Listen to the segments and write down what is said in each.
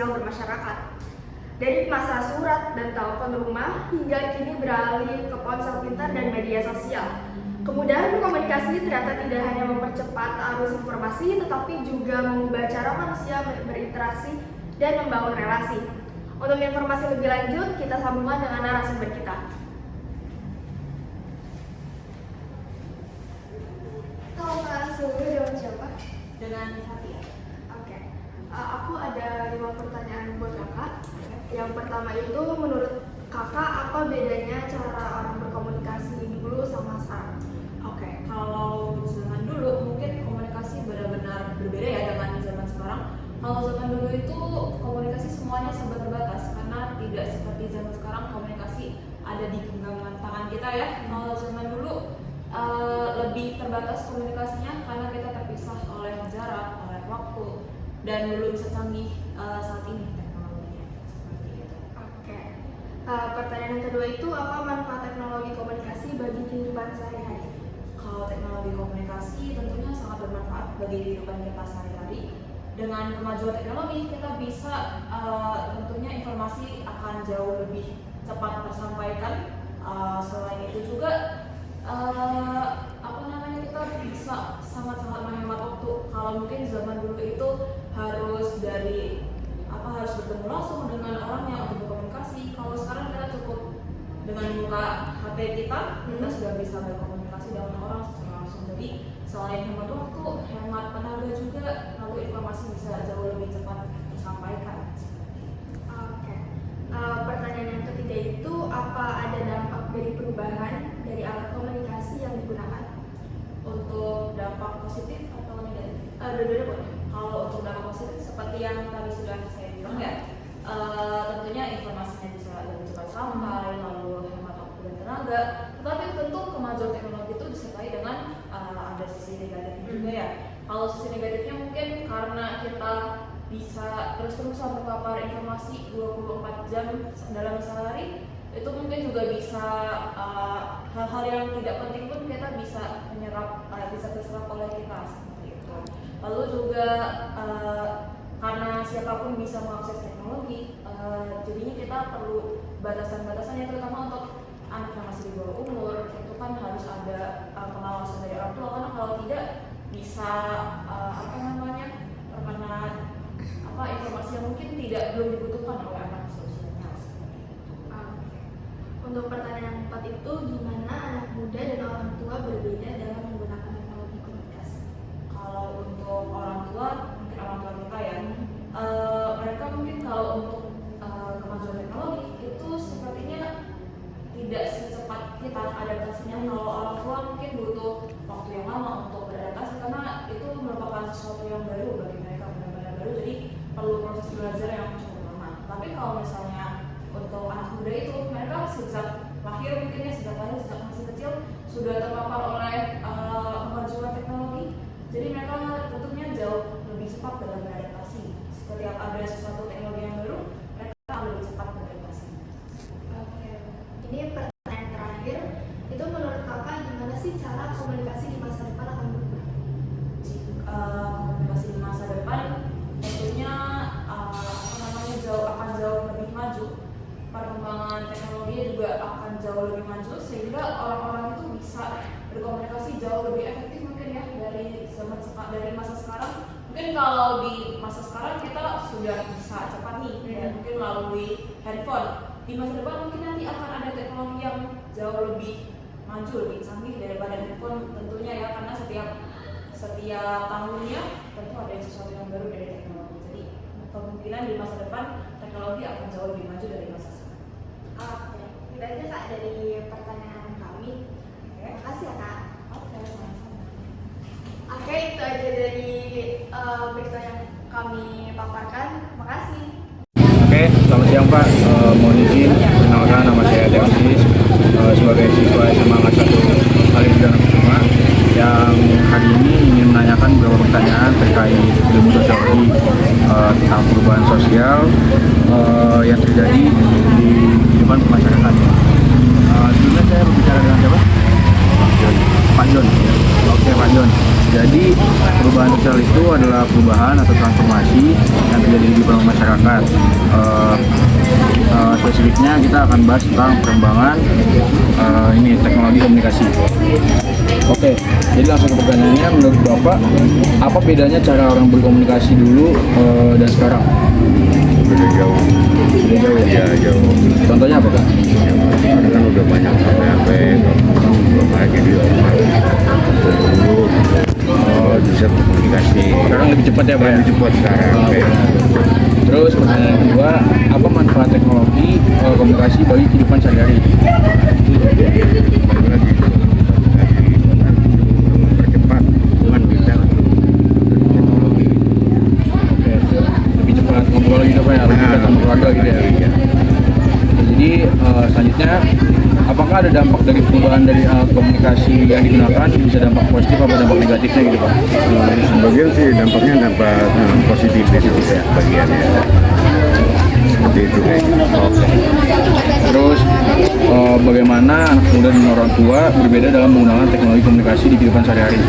sosial bermasyarakat. Dari masa surat dan telepon rumah hingga kini beralih ke ponsel pintar dan media sosial. Kemudahan berkomunikasi ternyata tidak hanya mempercepat arus informasi, tetapi juga mengubah cara manusia berinteraksi dan membangun relasi. Untuk informasi lebih lanjut, kita sambungan dengan narasumber kita. Halo Kak, sebelumnya dengan siapa? Dengan Fatia. Oke. Aku ada 5 pertanyaan buat Kakak. Yang pertama itu, menurut Kakak apa bedanya cara orang berkomunikasi dulu sama sekarang? Oke, kalau zaman dulu mungkin komunikasi benar-benar berbeda ya dengan zaman sekarang. Kalau zaman dulu itu komunikasi semuanya serba terbatas karena tidak seperti zaman sekarang komunikasi ada di genggaman tangan kita ya. Kalau zaman dulu lebih terbatas komunikasinya karena kita terpisah oleh jarak, oleh waktu, dan belum secanggih saat ini teknologinya seperti itu. Oke. Pertanyaan yang kedua itu, apa manfaat teknologi komunikasi bagi kehidupan sehari-hari? Kalau teknologi komunikasi tentunya sangat bermanfaat bagi kehidupan kita sehari-hari. Dengan kemajuan teknologi kita bisa tentunya informasi akan jauh lebih cepat tersampaikan. Selain itu juga kita bisa sangat-sangat menghemat waktu. Kalau mungkin zaman dulu itu harus harus bertemu langsung dengan orangnya untuk berkomunikasi. Kalau sekarang kita cukup dengan buka HP kita sudah bisa berkomunikasi dengan orang secara langsung. Jadi selain hemat waktu, hemat tenaga juga, lalu informasi bisa jauh lebih cepat disampaikan. Oke. Pertanyaan yang ketiga itu, apa ada dampak dari perubahan dari alat komunikasi yang digunakan? Untuk dampak positif atau negatif? Dua-duanya boleh. Kalau untuk dampak positif seperti yang tadi sudah saya bilang ya, tentunya informasinya bisa lebih cepat sampai, lalu hemat waktu dan tenaga. Tetapi tentu kemajuan teknologi itu disertai dengan ada sisi negatifnya juga ya. Kalau sisi negatifnya mungkin karena kita bisa terus-terusan terpapar informasi 24 jam dalam sehari, itu mungkin juga bisa hal-hal yang tidak penting pun kita bisa bisa terserap oleh kita seperti itu. Lalu juga karena siapapun bisa mengakses teknologi, jadinya kita perlu batasan-batasannya, terutama untuk anak yang masih di bawah umur. Itu kan harus ada pengawasan dari orang tua, karena kalau tidak bisa terkena informasi yang mungkin belum dibutuhkan oleh anak seusianya. Untuk pertanyaan yang keempat itu, gimana anak muda dan orang tua berbeda dalam menggunakan teknologi komunikasi? Kalau untuk orang tua, mungkin orang tua kita ya, mereka mungkin kalau untuk kemajuan teknologi itu sepertinya tidak secepat kita adaptasinya. Kalau orang tua mungkin butuh waktu yang lama untuk beradaptasi karena itu merupakan sesuatu yang baru bagi mereka, benar-benar baru, jadi perlu proses belajar yang cukup lama. Tapi kalau misalnya untuk anak muda itu, mereka sejak lahir sejak masih kecil sudah terpapar oleh kemajuan teknologi, jadi mereka tentunya jauh lebih cepat dalam beradaptasi. Setiap ada sesuatu teknologi yang baru, mereka lebih cepat beradaptasi. Oke. Ini pertanyaan terakhir, itu menurut Kakak gimana sih cara komunikasi di masa depan akan berubah? Komunikasi di masa depan tentunya jauh lebih maju. Perkembangan teknologi juga akan jauh lebih maju sehingga orang-orang itu bisa berkomunikasi jauh lebih efektif mungkin ya dari masa sekarang. Mungkin kalau di masa sekarang kita sudah bisa cepat nih ya, mungkin melalui handphone. Di masa depan mungkin nanti akan ada teknologi yang jauh lebih maju, lebih canggih daripada handphone tentunya ya, karena setiap tahunnya tentu ada sesuatu yang baru dari teknologi. Jadi kemungkinan di masa depan teknologi akan jauh lebih maju dari masa sekarang. Oke, itu aja Kak dari pertanyaan kami. Terima kasih ya Kak. Oke, sama-sama. Oke, itu aja dari berita yang kami paparkan. Terima kasih. Oke, selamat siang Pak. Mohon izin perkenalkan, nama saya Deonis sebagai siswa SMA Angkatan 1 Kalimantan Kusuma yang hari ini ingin menanyakan beberapa pertanyaan terkait ilmu sosiologi tentang perubahan sosial yang terjadi di kehidupan masyarakat. Sebelumnya saya berbicara dengan siapa? Pak John. Oke Pak John. Jadi perubahan sosial itu adalah perubahan atau transformasi yang terjadi di kehidupan masyarakat masyarakat. Spesifiknya kita akan bahas tentang perkembangan ini teknologi komunikasi. Oke, jadi langsung ke pertanyaannya, menurut Bapak apa bedanya cara orang berkomunikasi dulu dan sekarang? Beda jauh. Beda jauh ya? Ya jauh. Contohnya apa, Kak? Sekarang kan udah banyak HP, belum lagi dia dulu bisa berkomunikasi. Sekarang lebih cepat ya, Pak? Lebih cepat sekarang. Terus pertanyaan kedua, apa manfaat teknologi komunikasi bagi kehidupan sehari-hari? Balik lagi mempercepat hubungan kita teknologi. Oke, lebih cepat ngobrol gitu Pak ya, lebih dekat sama keluarga gitu ya. Jadi selanjutnya, apakah ada dampak dari perubahan dari alat komunikasi yang digunakan, bisa dampak positif atau dampak negatifnya gitu Pak? Sebagian sih dampaknya dampak positif itu ya bagiannya. Seperti itu kayak. Terus bagaimana anak muda dan orang tua berbeda dalam menggunakan teknologi komunikasi di kehidupan sehari-hari?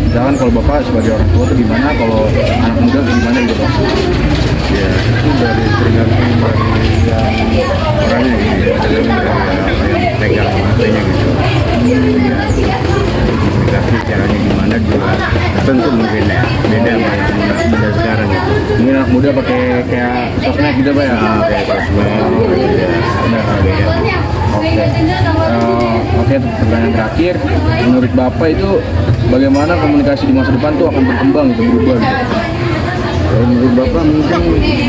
Misalkan kalau Bapak sebagai orang tua itu gimana, kalau anak muda itu gimana gitu Pak? Ya itu dari tergantung dari yang orangnya gitu, tergantung dari apa yang pegang HP-nya gitu. Ya, komunikasi caranya gimana juga tentu mungkin ya beda sama yang anak muda sekarang gitu. Mungkin anak muda pakai kayak sosmed gitu Pak ya? Kayak sosmed gitu ya, ada beda. Oke, pertanyaan terakhir, menurut Bapak itu bagaimana komunikasi di masa depan tuh akan berkembang gitu, berubah gitu? Kalau menurut Bapak mungkin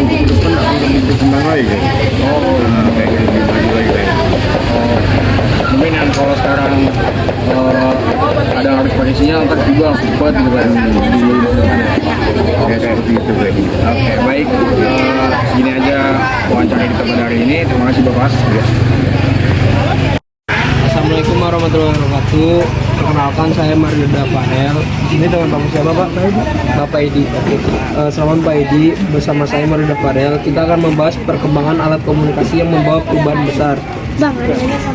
untuk ke depan akan lebih berkembang lagi gitu. Kayak lebih maju lagi kayak. Mungkin yang kalau sekarang ada harus posisinya ntar juga langsung cepat gitu kan di depan ya. Kayak seperti itu kayak gitu. Oke, baik, segini aja wawancara kita pada hari ini. Terima kasih Bapak. Assalamualaikum warahmatullahi wabarakatuh. Perkenalkan, saya Marioda Farel. Di sini dengan Bapak siapa, Pak? Bapak Edi. Oke. Selamat Pak Edi, bersama saya Marioda Farel. Kita akan membahas perkembangan alat komunikasi yang membawa perubahan besar.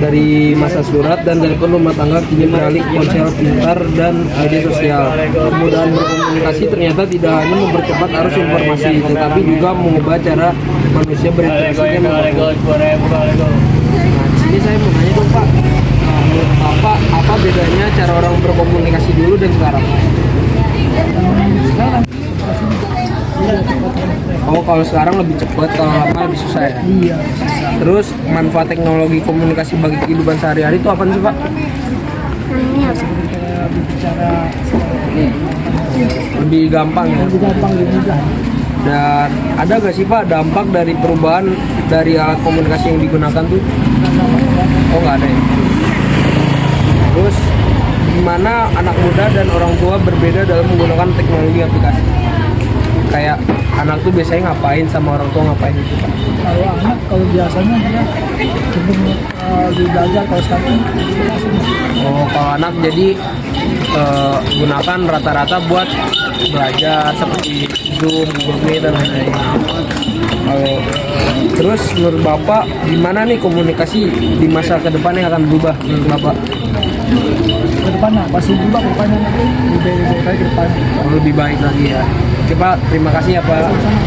Dari masa surat dan telepon rumah tangga kini beralih ke ponsel pintar dan media sosial. Kemudahan berkomunikasi ternyata tidak hanya mempercepat arus informasi, tetapi juga mengubah cara manusia berinteraksi. Nah, di sini saya mau nanya dong Pak, menurut Bapak apa bedanya cara orang berkomunikasi dulu dan sekarang? Oh, kalau sekarang lebih cepat, kalau lama lebih susah ya? Iya, susah. Terus manfaat teknologi komunikasi bagi kehidupan sehari-hari itu apa sih Pak? Lebih gampang ya? Lebih gampang, lebih mudah. Dan ada gak sih Pak dampak dari perubahan dari alat komunikasi yang digunakan tuh? Oh, nggak ada ya? Terus gimana anak muda dan orang tua berbeda dalam menggunakan teknologi aplikasi? Kayak anak tuh biasanya ngapain sama orang tua ngapain gitu Pak? Kalau anak, kalau biasanya dia cenderung belajar, kalau sekarang Oh, kalau anak jadi gunakan rata-rata buat belajar seperti Zoom, Google Meet dan lain-lain. Kalau terus menurut Bapak gimana nih komunikasi di masa ke depan yang akan berubah menurut Bapak? ke depannya pasti juga ke depannya lebih baik ke depan. Lebih baik lagi ya. Oke Pak, terima kasih ya Pak. Sama-sama.